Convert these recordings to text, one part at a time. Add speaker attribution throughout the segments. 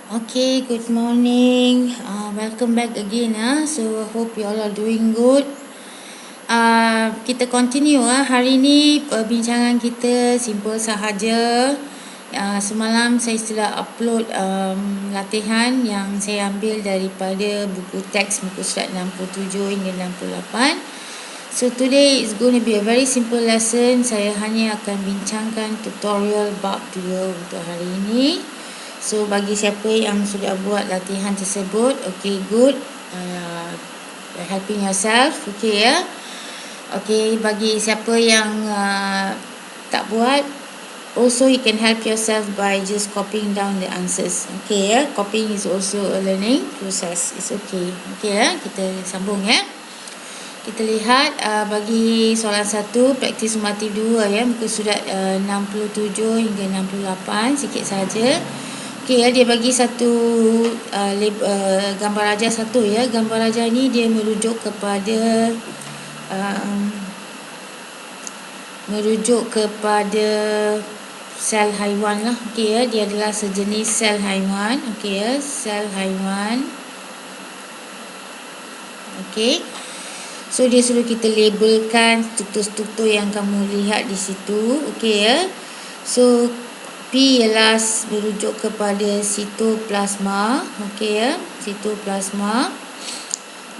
Speaker 1: Okay, good morning. Welcome back again. So hope you all are doing good. Kita continue. Hari ni perbincangan kita simple sahaja. Semalam saya sudah upload latihan yang saya ambil daripada buku teks muka surat 67 hingga 68. So today is going to be a very simple lesson. Saya hanya akan bincangkan tutorial bab 2 untuk hari ini. So bagi siapa yang sudah buat latihan tersebut, okay, good. Helping yourself, okay ya. Okay, bagi siapa yang tak buat, also you can help yourself by just copying down the answers. Okay ya, copying is also a learning process. It's okay. Okay ya, kita sambung ya. Kita lihat bagi soalan 1, praktis sumatif 2 ya, muka surat 67 hingga 68, sikit saja. Okey ya, dia bagi satu gambar raja satu ya. Gambar raja ni dia merujuk kepada sel haiwan lah. Okey ya, dia adalah sejenis sel haiwan. Okey ya, sel haiwan. Okey. So dia suruh kita labelkan struktur-struktur yang kamu lihat di situ. Okey ya. So P ialah merujuk kepada sitoplasma, okey ya, sitoplasma.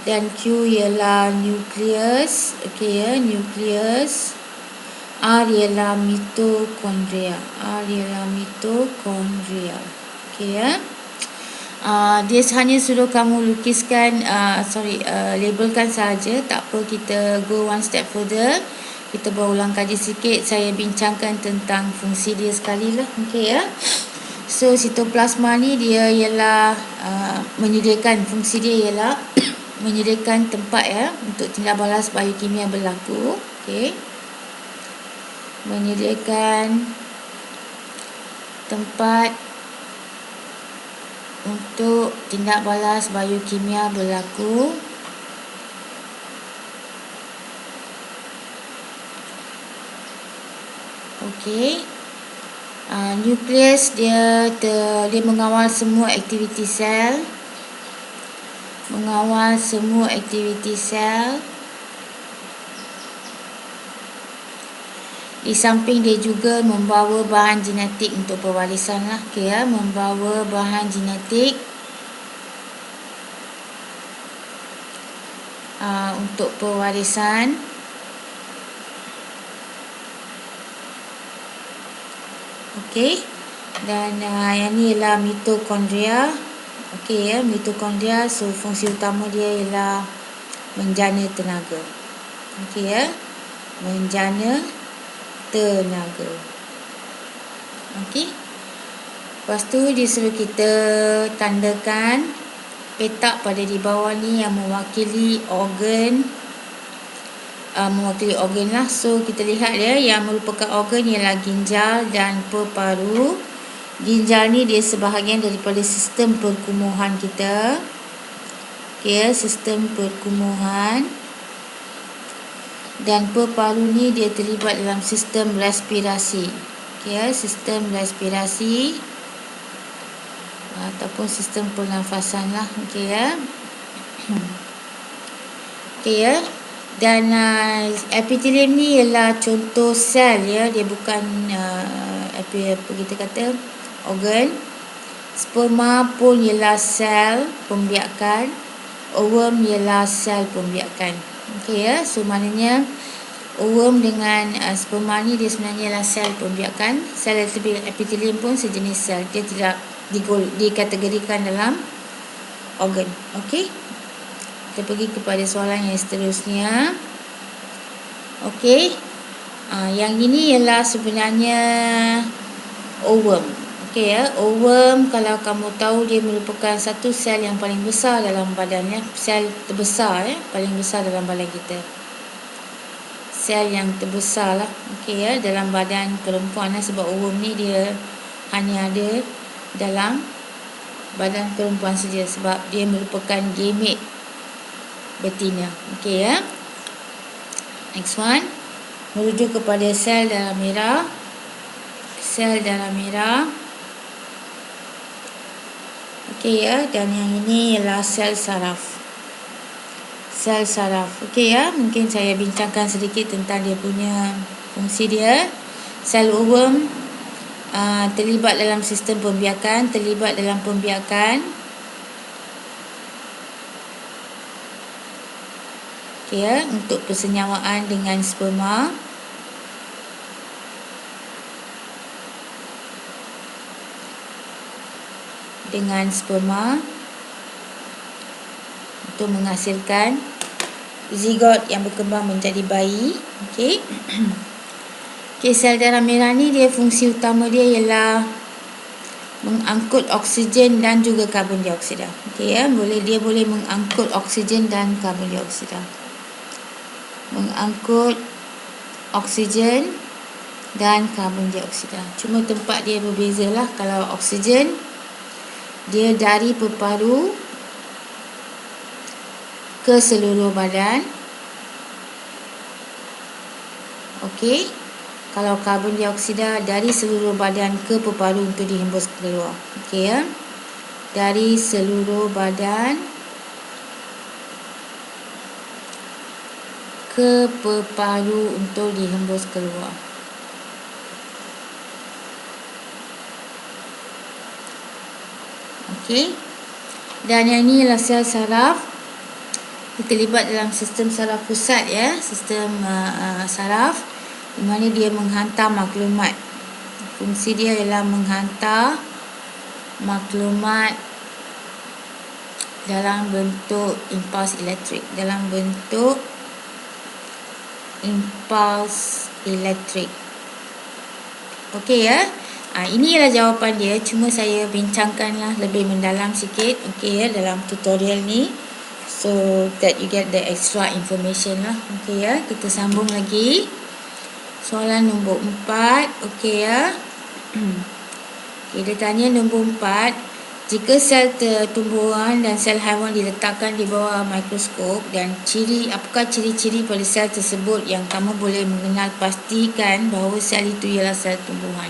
Speaker 1: Dan Q ialah nukleus, okey ya, nukleus. R ialah mitokondria, okey ya. Dia hanya suruh kamu lukiskan, labelkan saja, tak apa, kita go one step further. Kita berulang kaji sikit, saya bincangkan tentang fungsi dia sekali lah, okey ya. So sitoplasma ni dia ialah menyediakan, fungsi dia ialah menyediakan tempat ya untuk tindak balas biokimia berlaku, okey. Menyediakan tempat untuk tindak balas biokimia berlaku. Okey. Nukleus dia mengawal semua aktiviti sel. Di samping dia juga membawa bahan genetik untuk pewarisan lah, okay, ya? Membawa bahan genetik untuk pewarisan. Okey. Dan yang ni ialah mitokondria. Okey ya, mitokondria. So fungsi utama dia ialah menjana tenaga. Okey ya, menjana tenaga. Okey. Lepas tu dia suruh kita tandakan petak pada di bawah ni yang mewakili organ lah. So kita lihat ya, yang merupakan organ ialah ginjal dan peparu. Ginjal ni dia sebahagian daripada sistem perkumuhan kita. Okey, sistem perkumuhan. Dan peparu ni dia terlibat dalam sistem respirasi. Okey, sistem respirasi ataupun sistem pernafasan lah. Okey ya. Okey ya. Dan epitelium ni ialah contoh sel ya, dia bukan apa kita kata organ. Sperma pun ialah sel pembiakan. Ovum ialah sel pembiakan. Okey ya, so maknanya ovum dengan sperma ni dia sebenarnya ialah sel pembiakan. Sel epitelium pun sejenis sel, dia tidak dikategorikan dalam organ. Okey. Kita pergi kepada soalan yang seterusnya. Okey. Yang ini ialah sebenarnya ovum. Okey ya, ovum kalau kamu tahu dia merupakan satu sel yang paling besar dalam badannya, sel terbesar ya, paling besar dalam badan kita. Sel yang terbesar lah, okey ya, dalam badan perempuan sebab ovum ni dia hanya ada dalam badan perempuan saja sebab dia merupakan gamete betina. Okey ya. Next one, merujuk kepada sel darah merah. Sel darah merah Okey ya, dan yang ini ialah sel saraf. Sel saraf. Okey ya, mungkin saya bincangkan sedikit tentang dia punya fungsi dia. Sel worm terlibat dalam sistem pembiakan, okey ya, untuk persenyawaan dengan sperma. Untuk menghasilkan zigot yang berkembang menjadi bayi. Okey. Okey, sel darah merah ni dia fungsi utama dia ialah mengangkut oksigen dan juga karbon dioksida. Okey ya, dia boleh mengangkut oksigen dan karbon dioksida. Cuma tempat dia berbezalah. Kalau oksigen dia dari peparu ke seluruh badan. Okey. Kalau karbon dioksida dari seluruh badan ke peparu untuk dihembus keluar. Okey ya. Dari seluruh badan ke peparu untuk dihembus keluar. Okey. Dan yang ini ialah sel saraf. Terlibat dalam sistem saraf pusat ya, sistem saraf, di mana dia menghantar maklumat. Fungsi dia ialah menghantar maklumat dalam bentuk impuls elektrik, Okey ya. Ini ialah jawapan dia, cuma saya bincangkanlah lebih mendalam sikit, okey ya, dalam tutorial ni, so that you get the extra information lah. Okey ya, kita sambung lagi. Soalan nombor 4. Okey ya. Okay, dia tanya nombor 4. Jika sel tumbuhan dan sel haiwan diletakkan di bawah mikroskop, dan apakah ciri-ciri pada sel tersebut yang kamu boleh mengenal pastikan bahawa sel itu ialah sel tumbuhan?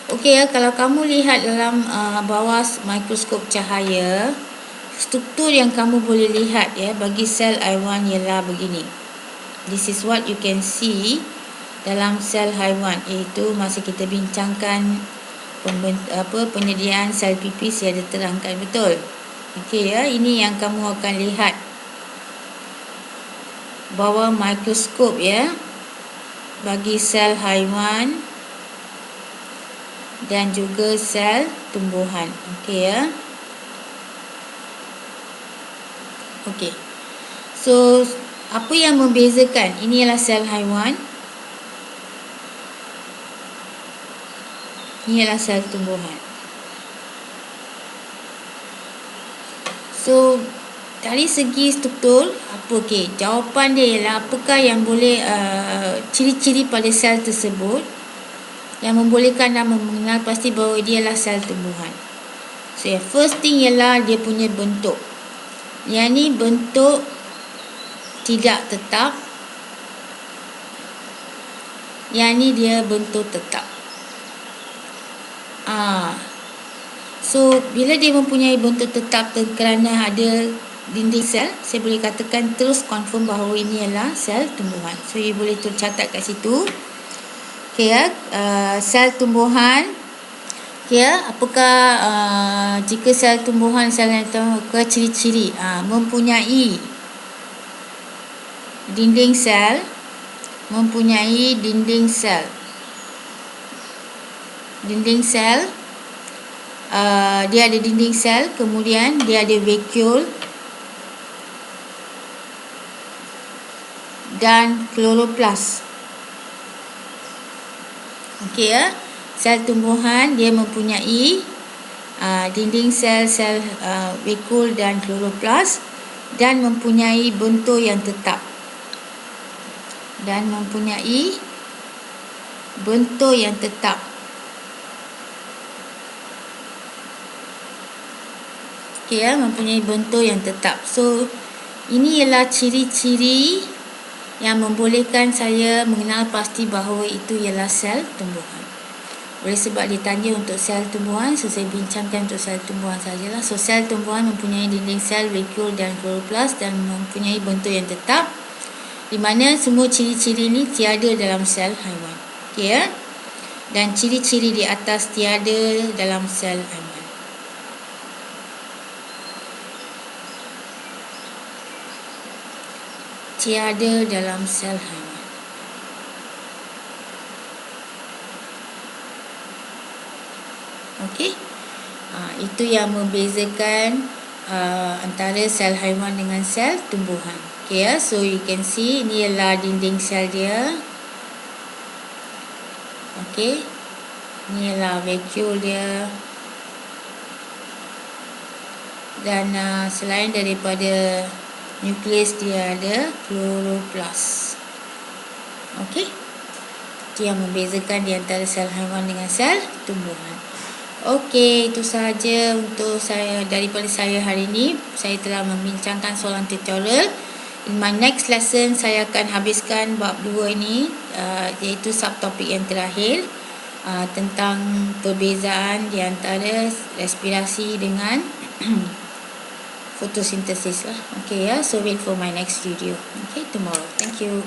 Speaker 1: Okey ya, kalau kamu lihat dalam bawah mikroskop cahaya, struktur yang kamu boleh lihat ya bagi sel haiwan ialah begini. This is what you can see dalam sel haiwan, iaitu masa kita bincangkan penyediaan sel pipis yang diterangkan, betul. Okey ya, ini yang kamu akan lihat bawah mikroskop ya bagi sel haiwan dan juga sel tumbuhan. Okey ya. Okey. So, apa yang membezakan? Ini ialah sel haiwan. Ini ialah sel tumbuhan. So, dari segi struktur, jawapan dia ialah apakah yang boleh ciri-ciri pada sel tersebut yang membolehkan dan mengenal pasti bahawa dia adalah sel tumbuhan. So, first thing ialah dia punya bentuk. Yang ni bentuk tidak tetap. Yang ni dia bentuk tetap. So, bila dia mempunyai bentuk tetap kerana ada dinding sel, saya boleh katakan terus confirm bahawa ini adalah sel tumbuhan. So, you boleh catat kat situ. Okey ya, sel tumbuhan. Okey ya, apakah jika sel tumbuhan, sel yang ke ciri-ciri mempunyai dinding sel, dia ada dinding sel, kemudian dia ada vacuole dan kloroplas. Okey ya, sel tumbuhan dia mempunyai dinding sel, vacuole dan kloroplas, dan mempunyai bentuk yang tetap. Okey ya, mempunyai bentuk yang tetap. So, ini ialah ciri-ciri yang membolehkan saya mengenal pasti bahawa itu ialah sel tumbuhan. Oleh sebab ditanya untuk sel tumbuhan, so saya bincangkan untuk sel tumbuhan sajalah. So sel tumbuhan mempunyai dinding sel, vakuole dan kloroplas dan mempunyai bentuk yang tetap, di mana semua ciri-ciri ini tiada dalam sel haiwan. Okey ya. Dan ciri-ciri di atas tiada dalam sel haiwan. Tiada dalam sel haiwan. Okey. Itu yang membezakan antara sel haiwan dengan sel tumbuhan. Okey ya. So you can see ini ialah dinding sel dia. Okey. Ini ialah vakuole dia. Dan selain daripada nukleus, dia ada kloroplas. Okey. Itu yang membezakan di antara sel haiwan dengan sel tumbuhan. Okey, itu sahaja untuk saya daripada saya hari ini. Saya telah membincangkan soalan tutorial. In my next lesson, saya akan habiskan bab 2 ini, iaitu subtopik yang terakhir, tentang perbezaan di antara respirasi dengan fotosintesis lah. Okay ya, so wait for my next video. Okay, tomorrow. Thank you.